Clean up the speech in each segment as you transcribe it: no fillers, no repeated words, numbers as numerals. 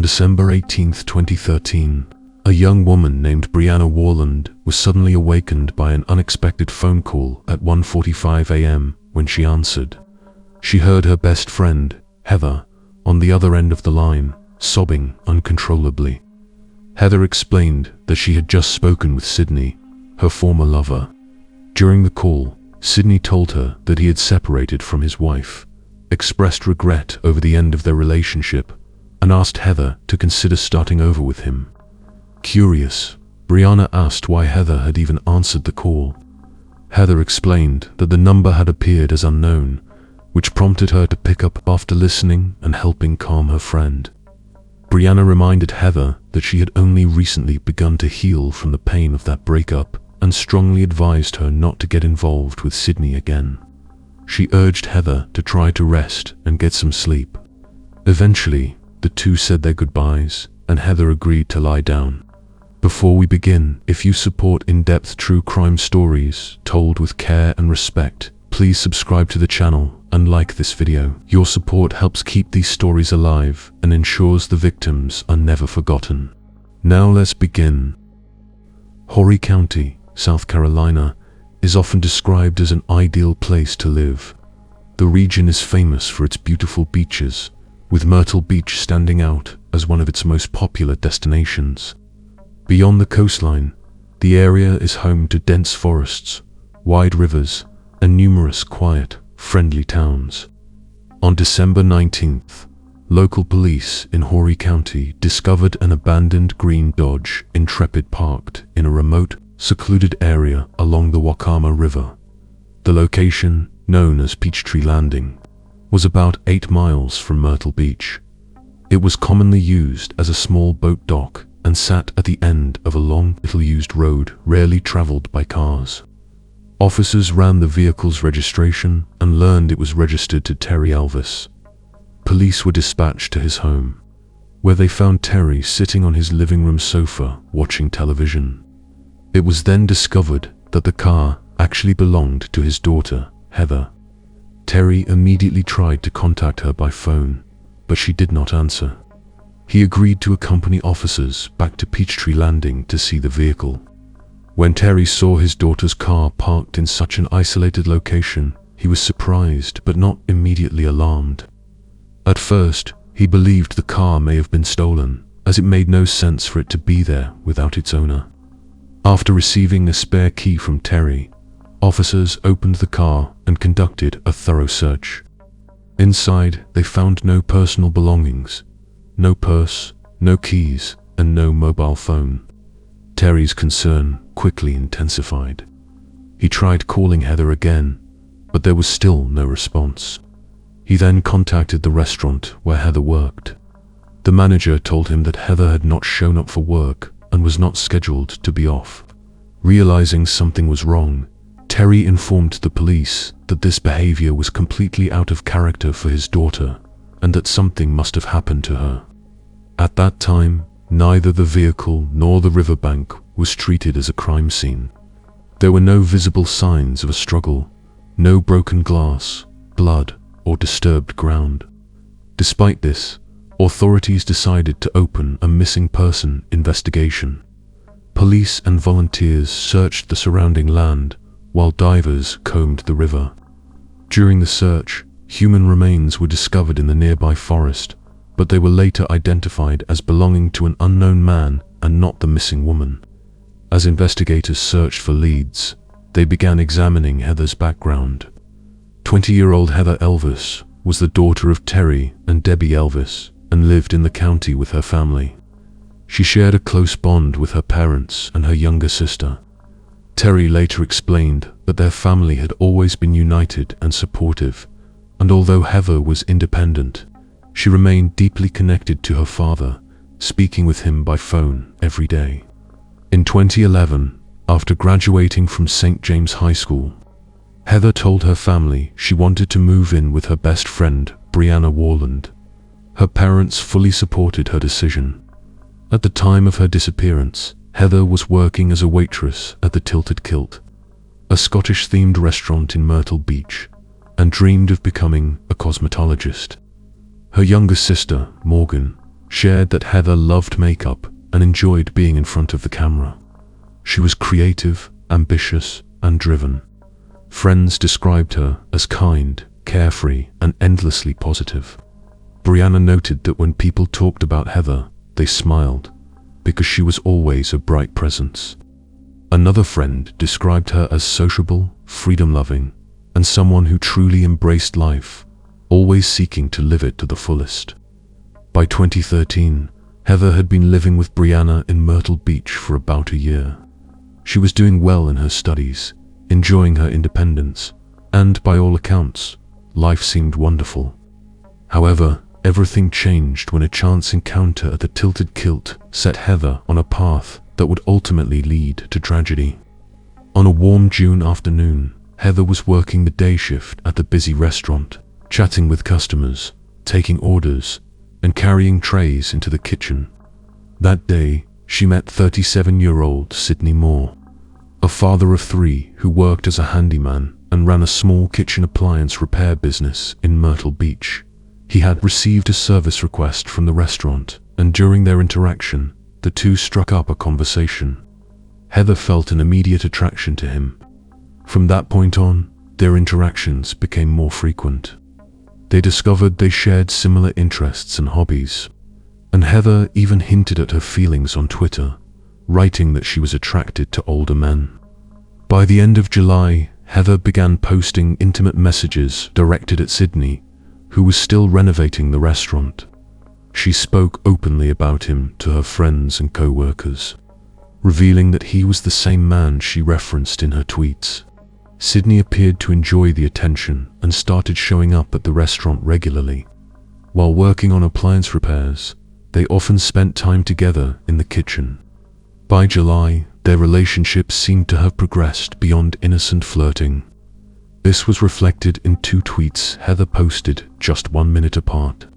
December 18, 2013, a young woman named Brianna Warland was suddenly awakened by an unexpected phone call at 1:45 a.m. When she answered, she heard her best friend, Heather, on the other end of the line, sobbing uncontrollably. Heather explained that she had just spoken with Sydney, her former lover. During the call, Sydney told her that he had separated from his wife, expressed regret over the end of their relationship, and asked Heather to consider starting over with him. Curious, Brianna asked why Heather had even answered the call. Heather explained that the number had appeared as unknown, which prompted her to pick up after listening and helping calm her friend. Brianna reminded Heather that she had only recently begun to heal from the pain of that breakup and strongly advised her not to get involved with Sydney again. She urged Heather to try to rest and get some sleep. Eventually, the two said their goodbyes and Heather agreed to lie down. Before we begin, if you support in-depth true crime stories told with care and respect, please subscribe to the channel and like this video. Your support helps keep these stories alive and ensures the victims are never forgotten. Now let's begin. Horry County, South Carolina, is often described as an ideal place to live. The region is famous for its beautiful beaches, with Myrtle Beach standing out as one of its most popular destinations. Beyond the coastline, the area is home to dense forests, wide rivers, and numerous quiet, friendly towns. On December 19th, local police in Horry County discovered an abandoned green Dodge Intrepid parked in a remote, secluded area along the Waccamaw River. The location, known as Peachtree Landing, was about 8 miles from Myrtle Beach. It was commonly used as a small boat dock and sat at the end of a long, little-used road rarely traveled by cars. Officers ran the vehicle's registration and learned it was registered to Terry Elvis. Police were dispatched to his home, where they found Terry sitting on his living room sofa watching television. It was then discovered that the car actually belonged to his daughter, Heather. Terry immediately tried to contact her by phone, but she did not answer. He agreed to accompany officers back to Peachtree Landing to see the vehicle. When Terry saw his daughter's car parked in such an isolated location, he was surprised but not immediately alarmed. At first, he believed the car may have been stolen, as it made no sense for it to be there without its owner. After receiving a spare key from Terry, officers opened the car and conducted a thorough search. Inside, they found no personal belongings, no purse, no keys, and no mobile phone. Terry's concern quickly intensified. He tried calling Heather again, but there was still no response. He then contacted the restaurant where Heather worked. The manager told him that Heather had not shown up for work and was not scheduled to be off. Realizing something was wrong, Terry informed the police that this behavior was completely out of character for his daughter and that something must have happened to her. At that time, neither the vehicle nor the riverbank was treated as a crime scene. There were no visible signs of a struggle, no broken glass, blood, or disturbed ground. Despite this, authorities decided to open a missing person investigation. Police and volunteers searched the surrounding land while divers combed the river. During the search, human remains were discovered in the nearby forest, but they were later identified as belonging to an unknown man and not the missing woman. As investigators searched for leads, they began examining Heather's background. 20-year-old Heather Elvis was the daughter of Terry and Debbie Elvis and lived in the county with her family. She shared a close bond with her parents and her younger sister. Terry later explained that their family had always been united and supportive, and although Heather was independent, she remained deeply connected to her father, speaking with him by phone every day. In 2011, after graduating from St. James High School, Heather told her family she wanted to move in with her best friend, Brianna Warland. Her parents fully supported her decision. At the time of her disappearance, Heather was working as a waitress at the Tilted Kilt, a Scottish-themed restaurant in Myrtle Beach, and dreamed of becoming a cosmetologist. Her younger sister, Morgan, shared that Heather loved makeup and enjoyed being in front of the camera. She was creative, ambitious, and driven. Friends described her as kind, carefree, and endlessly positive. Brianna noted that when people talked about Heather, they smiled, because she was always a bright presence. Another friend described her as sociable, freedom-loving, and someone who truly embraced life, always seeking to live it to the fullest. By 2013, Heather had been living with Brianna in Myrtle Beach for about a year. She was doing well in her studies, enjoying her independence, and by all accounts, life seemed wonderful. However, everything changed when a chance encounter at the Tilted Kilt set Heather on a path that would ultimately lead to tragedy. On a warm June afternoon, Heather was working the day shift at the busy restaurant, chatting with customers, taking orders, and carrying trays into the kitchen. That day, she met 37-year-old Sydney Moore, a father of 3 who worked as a handyman and ran a small kitchen appliance repair business in Myrtle Beach. He had received a service request from the restaurant, and during their interaction, the two struck up a conversation. Heather felt an immediate attraction to him. From that point on, their interactions became more frequent. They discovered they shared similar interests and hobbies, and Heather even hinted at her feelings on Twitter, writing that she was attracted to older men. By the end of July, Heather began posting intimate messages directed at Sydney, who was still renovating the restaurant. She spoke openly about him to her friends and co-workers, revealing that he was the same man she referenced in her tweets. Sydney appeared to enjoy the attention and started showing up at the restaurant regularly. While working on appliance repairs, they often spent time together in the kitchen. By July, their relationship seemed to have progressed beyond innocent flirting. This was reflected in 2 tweets Heather posted just 1 minute apart.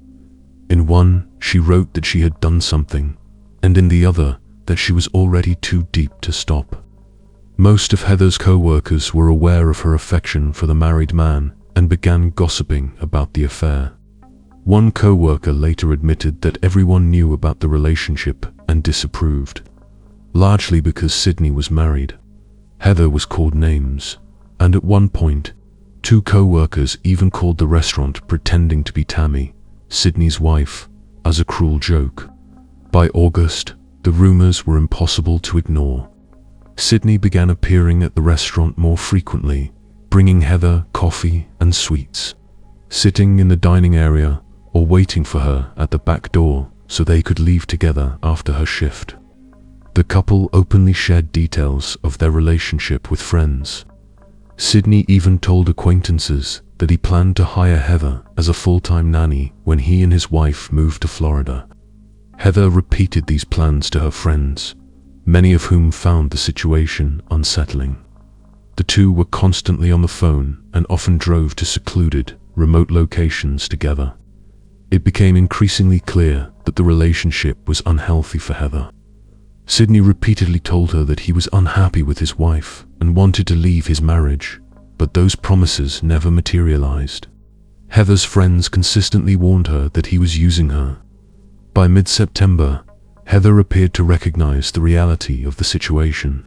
In one, she wrote that she had done something, and in the other, that she was already too deep to stop. Most of Heather's co-workers were aware of her affection for the married man and began gossiping about the affair. One co-worker later admitted that everyone knew about the relationship and disapproved, largely because Sydney was married. Heather was called names, and at one point, 2 co-workers even called the restaurant pretending to be Tammy, Sydney's wife, as a cruel joke. By August, the rumors were impossible to ignore. Sydney began appearing at the restaurant more frequently, bringing Heather coffee and sweets, sitting in the dining area or waiting for her at the back door so they could leave together after her shift. The couple openly shared details of their relationship with friends. Sydney even told acquaintances that he planned to hire Heather as a full-time nanny when he and his wife moved to Florida. Heather repeated these plans to her friends, many of whom found the situation unsettling. The two were constantly on the phone and often drove to secluded, remote locations together. It became increasingly clear that the relationship was unhealthy for Heather. Sydney repeatedly told her that he was unhappy with his wife and wanted to leave his marriage, but those promises never materialized. Heather's friends consistently warned her that he was using her. By mid-September, Heather appeared to recognize the reality of the situation.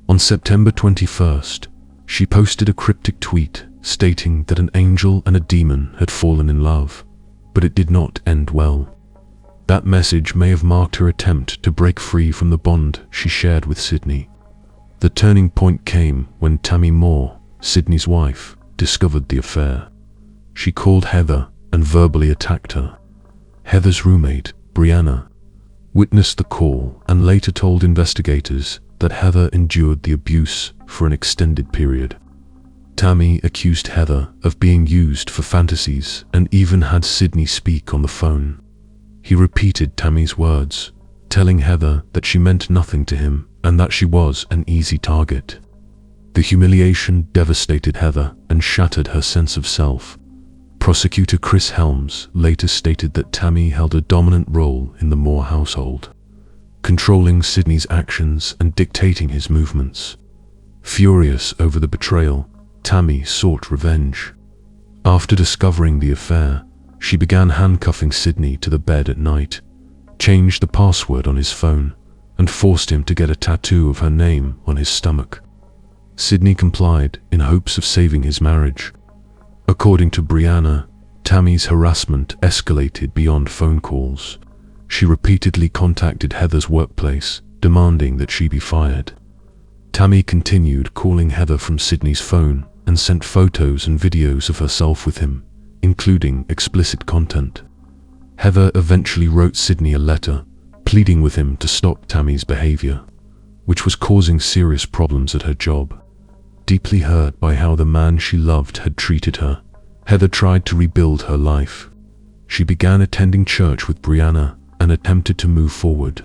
On September 21st, she posted a cryptic tweet stating that an angel and a demon had fallen in love, but it did not end well. That message may have marked her attempt to break free from the bond she shared with Sydney. The turning point came when Tammy Moore, Sydney's wife, discovered the affair. She called Heather and verbally attacked her. Heather's roommate, Brianna, witnessed the call and later told investigators that Heather endured the abuse for an extended period. Tammy accused Heather of being used for fantasies and even had Sydney speak on the phone. He repeated Tammy's words, telling Heather that she meant nothing to him and that she was an easy target. The humiliation devastated Heather and shattered her sense of self. Prosecutor Chris Helms later stated that Tammy held a dominant role in the Moore household, controlling Sydney's actions and dictating his movements. Furious over the betrayal, Tammy sought revenge. After discovering the affair, she began handcuffing Sydney to the bed at night, changed the password on his phone, and forced him to get a tattoo of her name on his stomach. Sydney complied in hopes of saving his marriage. According to Brianna, Tammy's harassment escalated beyond phone calls. She repeatedly contacted Heather's workplace, demanding that she be fired. Tammy continued calling Heather from Sydney's phone and sent photos and videos of herself with him, including explicit content. Heather eventually wrote Sydney a letter, pleading with him to stop Tammy's behavior, which was causing serious problems at her job. Deeply hurt by how the man she loved had treated her, Heather tried to rebuild her life. She began attending church with Brianna and attempted to move forward.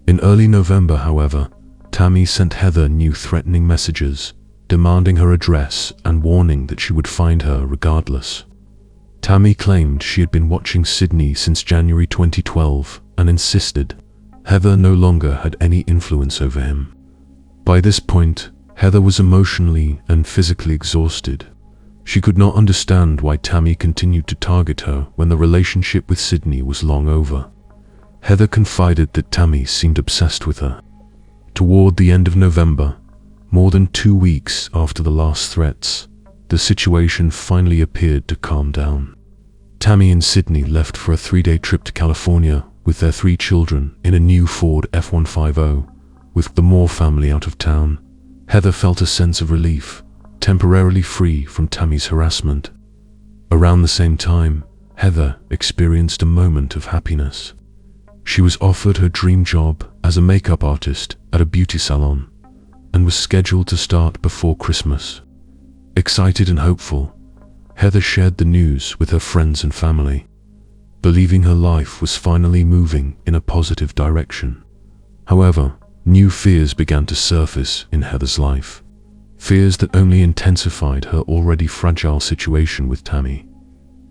In early November, however, Tammy sent Heather new threatening messages, demanding her address and warning that she would find her regardless. Tammy claimed she had been watching Sydney since January 2012 and insisted Heather no longer had any influence over him. By this point, Heather was emotionally and physically exhausted. She could not understand why Tammy continued to target her when the relationship with Sydney was long over. Heather confided that Tammy seemed obsessed with her. Toward the end of November, more than 2 weeks after the last threats, the situation finally appeared to calm down. Tammy and Sydney left for a 3-day trip to California with their 3 children in a new Ford F-150. With the Moore family out of town, Heather felt a sense of relief, temporarily free from Tammy's harassment. Around the same time, Heather experienced a moment of happiness. She was offered her dream job as a makeup artist at a beauty salon and was scheduled to start before Christmas. Excited and hopeful, Heather shared the news with her friends and family, believing her life was finally moving in a positive direction. However, new fears began to surface in Heather's life, fears that only intensified her already fragile situation with Tammy.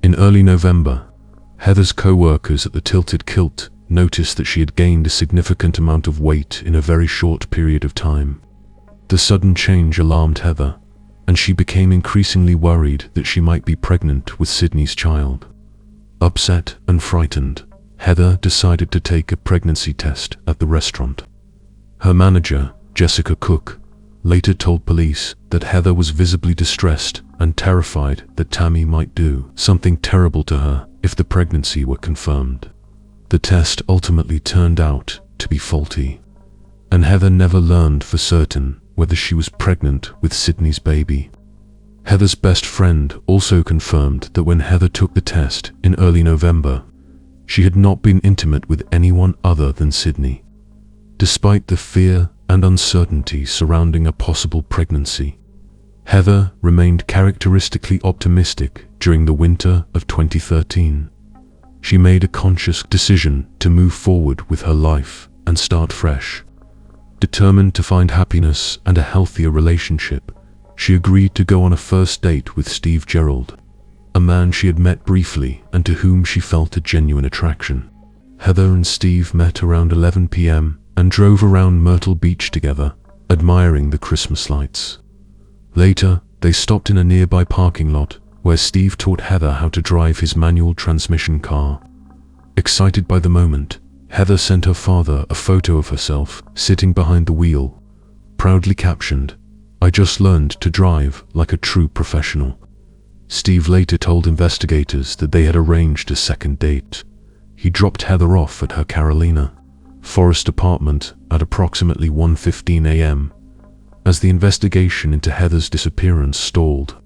In early November, Heather's co-workers at the Tilted Kilt noticed that she had gained a significant amount of weight in a very short period of time. The sudden change alarmed Heather, and she became increasingly worried that she might be pregnant with Sydney's child. Upset and frightened, Heather decided to take a pregnancy test at the restaurant. Her manager, Jessica Cook, later told police that Heather was visibly distressed and terrified that Tammy might do something terrible to her if the pregnancy were confirmed. The test ultimately turned out to be faulty, and Heather never learned for certain whether she was pregnant with Sydney's baby. Heather's best friend also confirmed that when Heather took the test in early November, she had not been intimate with anyone other than Sydney. Despite the fear and uncertainty surrounding a possible pregnancy, Heather remained characteristically optimistic during the winter of 2013. She made a conscious decision to move forward with her life and start fresh. Determined to find happiness and a healthier relationship, she agreed to go on a first date with Steve Gerald, a man she had met briefly and to whom she felt a genuine attraction. Heather and Steve met around 11 p.m. and drove around Myrtle Beach together, admiring the Christmas lights. Later, they stopped in a nearby parking lot where Steve taught Heather how to drive his manual transmission car. Excited by the moment, Heather sent her father a photo of herself sitting behind the wheel, proudly captioned, "I just learned to drive like a true professional." Steve later told investigators that they had arranged a second date. He dropped Heather off at her Carolina Forest apartment at approximately 1:15 a.m. As the investigation into Heather's disappearance stalled,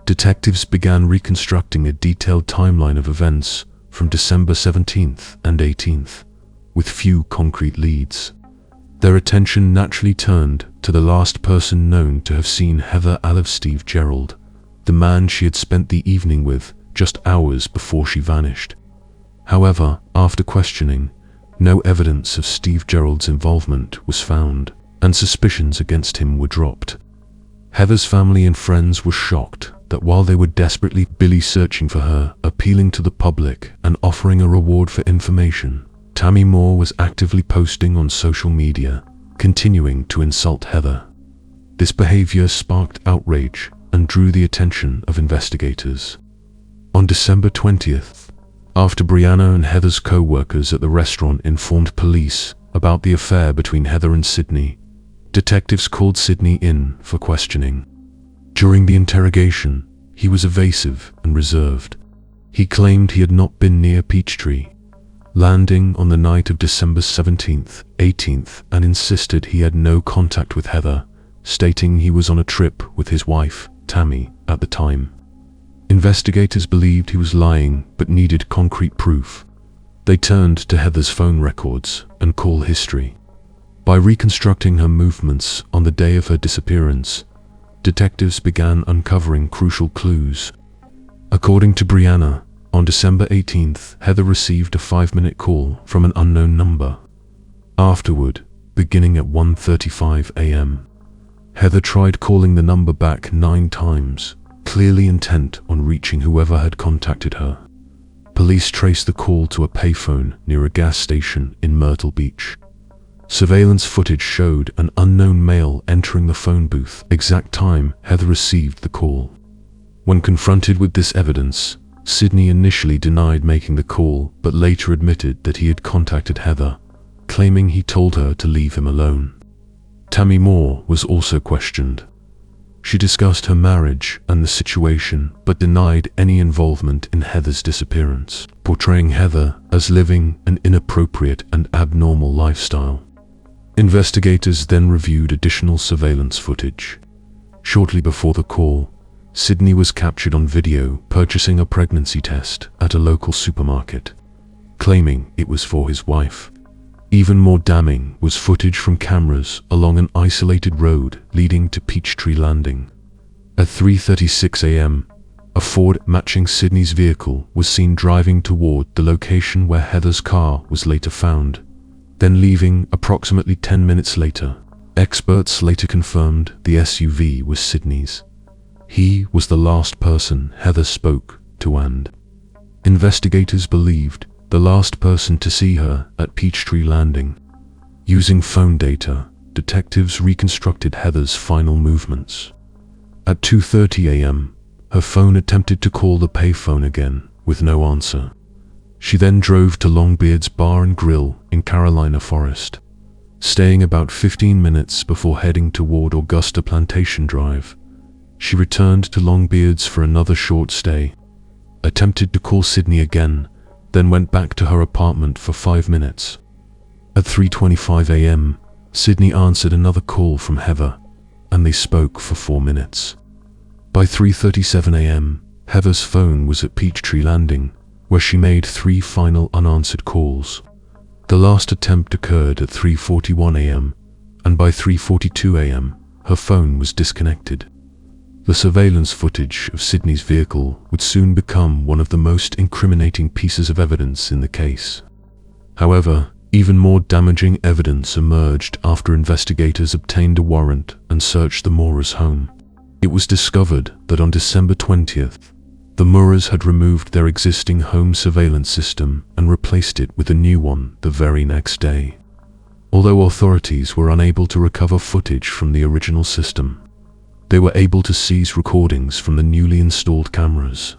detectives began reconstructing a detailed timeline of events from December 17th and 18th, with few concrete leads. Their attention naturally turned to the last person known to have seen Heather alive, Steve Gerald, the man she had spent the evening with just hours before she vanished. However, after questioning, no evidence of Steve Gerald's involvement was found, and suspicions against him were dropped. Heather's family and friends were shocked that while they were desperately searching for her, appealing to the public, and offering a reward for information, Tammy Moore was actively posting on social media, continuing to insult Heather. This behavior sparked outrage and drew the attention of investigators. On December 20th, After Brianna and Heather's co-workers at the restaurant informed police about the affair between Heather and Sydney, detectives called Sydney in for questioning. During the interrogation, he was evasive and reserved. He claimed he had not been near Peachtree Landing on the night of December 17th, 18th, and insisted he had no contact with Heather, stating he was on a trip with his wife, Tammy, at the time. Investigators believed he was lying but needed concrete proof. They turned to Heather's phone records and call history. By reconstructing her movements on the day of her disappearance, detectives began uncovering crucial clues. According to Brianna, on December 18th, Heather received a 5-minute call from an unknown number. Afterward, beginning at 1:35 a.m., Heather tried calling the number back 9 times, clearly intent on reaching whoever had contacted her. Police traced the call to a payphone near a gas station in Myrtle Beach. Surveillance footage showed an unknown male entering the phone booth exact time Heather received the call. When confronted with this evidence, Sydney initially denied making the call but later admitted that he had contacted Heather, claiming he told her to leave him alone. Tammy Moore was also questioned. She discussed her marriage and the situation but denied any involvement in Heather's disappearance, portraying Heather as living an inappropriate and abnormal lifestyle. Investigators then reviewed additional surveillance footage. Shortly before the call, Sydney was captured on video purchasing a pregnancy test at a local supermarket, claiming it was for his wife. Even more damning was footage from cameras along an isolated road leading to Peachtree Landing. At 3:36 a.m., a Ford matching Sydney's vehicle was seen driving toward the location where Heather's car was later found, then leaving approximately 10 minutes later. Experts later confirmed the SUV was Sydney's. He was the last person Heather spoke to, and investigators believed the last person to see her at Peachtree Landing. Using phone data, detectives reconstructed Heather's final movements. At 2:30 a.m., her phone attempted to call the payphone again, with no answer. She then drove to Longbeard's Bar and Grill in Carolina Forest, staying about 15 minutes before heading toward Augusta Plantation Drive. She returned to Longbeard's for another short stay, attempted to call Sydney again, then went back to her apartment for 5 minutes. At 3:25 a.m., Sydney answered another call from Heather, and they spoke for 4 minutes. By 3:37 a.m., Heather's phone was at Peachtree Landing, where she made 3 final unanswered calls. The last attempt occurred at 3:41 a.m., and by 3:42 a.m., her phone was disconnected. The surveillance footage of Sydney's vehicle would soon become one of the most incriminating pieces of evidence in the case. However, even more damaging evidence emerged after investigators obtained a warrant and searched the Moores' home. It was discovered that on December 20th, the Moores had removed their existing home surveillance system and replaced it with a new one the very next day. Although authorities were unable to recover footage from the original system, they were able to seize recordings from the newly installed cameras.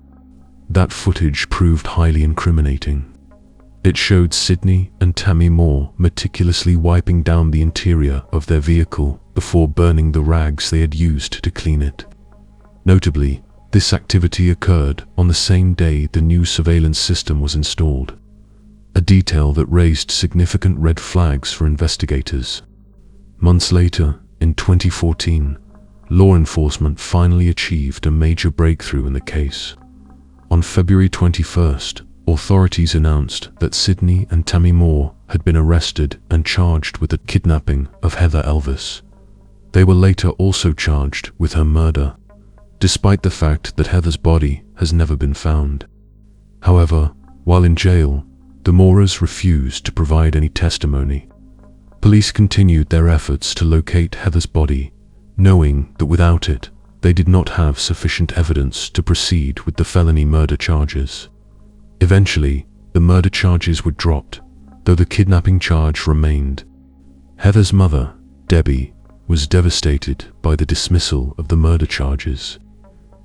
That footage proved highly incriminating. It showed Sydney and Tammy Moore meticulously wiping down the interior of their vehicle before burning the rags they had used to clean it. Notably, this activity occurred on the same day the new surveillance system was installed, a detail that raised significant red flags for investigators. Months later, in 2014, law enforcement finally achieved a major breakthrough in the case. On February 21st, authorities announced that Sydney and Tammy Moore had been arrested and charged with the kidnapping of Heather Elvis. They were later also charged with her murder, despite the fact that Heather's body has never been found. However, while in jail, the Moores refused to provide any testimony. Police continued their efforts to locate Heather's body, knowing that without it, they did not have sufficient evidence to proceed with the felony murder charges. Eventually, the murder charges were dropped, though the kidnapping charge remained. Heather's mother, Debbie, was devastated by the dismissal of the murder charges,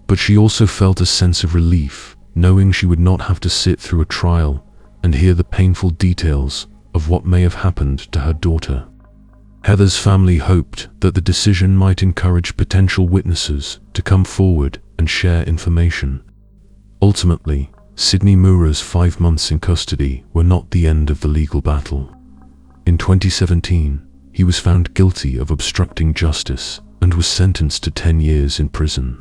but she also felt a sense of relief knowing she would not have to sit through a trial and hear the painful details of what may have happened to her daughter. Heather's family hoped that the decision might encourage potential witnesses to come forward and share information. Ultimately, Sidney Moura's 5 months in custody were not the end of the legal battle. In 2017, he was found guilty of obstructing justice and was sentenced to 10 years in prison.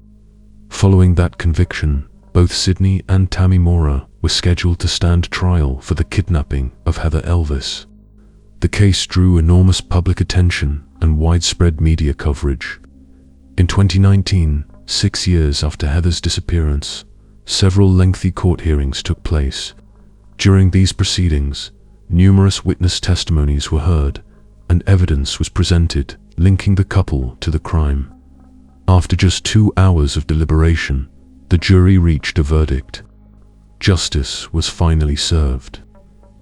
Following that conviction, both Sidney and Tammy Moura were scheduled to stand trial for the kidnapping of Heather Elvis. The case drew enormous public attention and widespread media coverage. In 2019, 6 years after Heather's disappearance, several lengthy court hearings took place. During these proceedings, numerous witness testimonies were heard, and evidence was presented linking the couple to the crime. After just 2 hours of deliberation, the jury reached a verdict. Justice was finally served.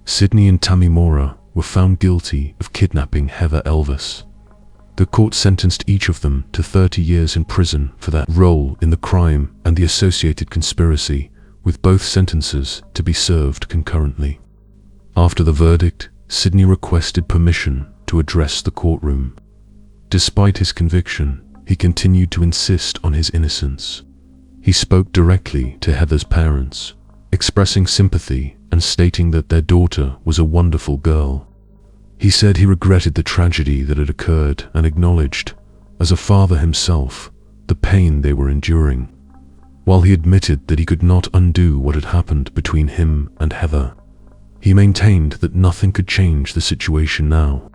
Sidney and Tammy Moura were found guilty of kidnapping Heather Elvis. The court sentenced each of them to 30 years in prison for their role in the crime and the associated conspiracy, with both sentences to be served concurrently. After the verdict, Sidney requested permission to address the courtroom. Despite his conviction, he continued to insist on his innocence. He spoke directly to Heather's parents, expressing sympathy and stating that their daughter was a wonderful girl. He said he regretted the tragedy that had occurred and acknowledged, as a father himself, the pain they were enduring. While he admitted that he could not undo what had happened between him and Heather, he maintained that nothing could change the situation now.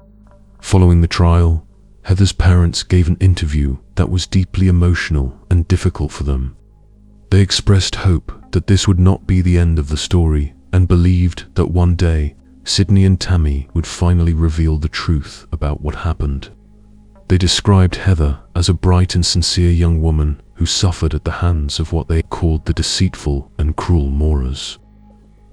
Following the trial, Heather's parents gave an interview that was deeply emotional and difficult for them. They expressed hope that this would not be the end of the story and believed that one day Sidney and Tammy would finally reveal the truth about what happened. They described Heather as a bright and sincere young woman who suffered at the hands of what they called the deceitful and cruel Mouras.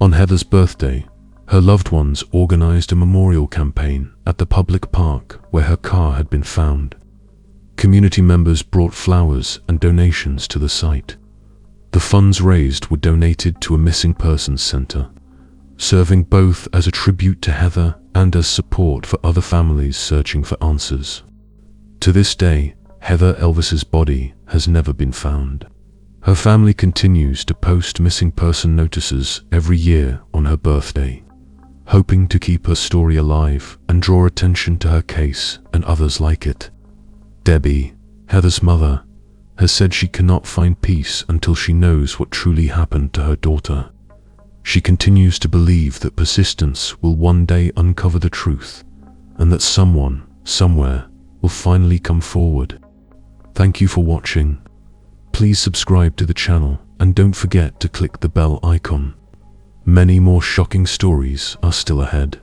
On Heather's birthday, her loved ones organized a memorial campaign at the public park where her car had been found. Community members brought flowers and donations to the site. The funds raised were donated to a missing persons center, serving both as a tribute to Heather and as support for other families searching for answers. To this day, Heather Elvis's body has never been found. Her family continues to post missing person notices every year on her birthday, hoping to keep her story alive and draw attention to her case and others like it. Debbie, Heather's mother, has said she cannot find peace until she knows what truly happened to her daughter. She continues to believe that persistence will one day uncover the truth, and that someone, somewhere, will finally come forward. Thank you for watching. Please subscribe to the channel and don't forget to click the bell icon. Many more shocking stories are still ahead.